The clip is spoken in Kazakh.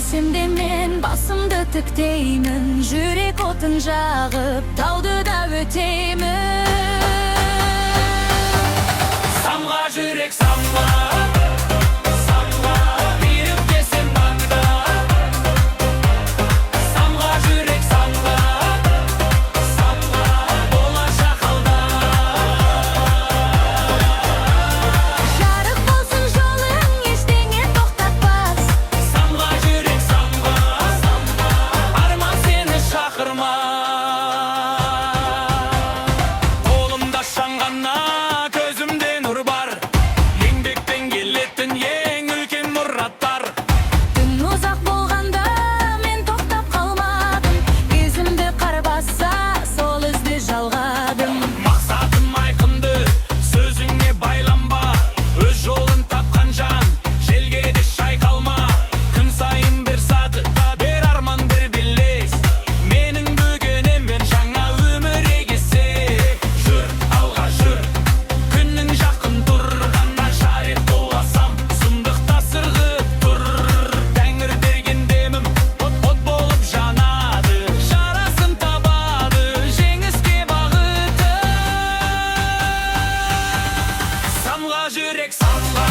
Esimde men basımdı tıktaymen, жүрек отын жағып тауды да өтеймін. Самға жүрек, самға, самға, беріп келсем маңда. Самға жүрек, самға, самға, болашақ алда. Жарық болсын жолың, ештеңе тоқтатпас. Самға жүрек, самға, самға, арман сені шақырма. Қолымда шаңғана, көзімде нұр бар. Еңбекпен келетін ең үлкен мұраттар. Түн ұзақ болғанда мен тоқтап қалмадым. Кезімді қар басса, сол ізді жалғадым. Мақсатым айқынды, сөзіңе байланба. Өз жолын тапқан жан, желге де шайқалма. Күн сайын бір саты, бір арман, бір белес. Менің бүгініммен жаңа өмір егесек. Жүр, алға жүр, күннің жақын тұрғаннан жарық боласам, сұмдықта сырғып тұр. Тәңір берген демім, от болып жанады. Жарасын табады, жеңіске бағыты. Самға жүрек, самға,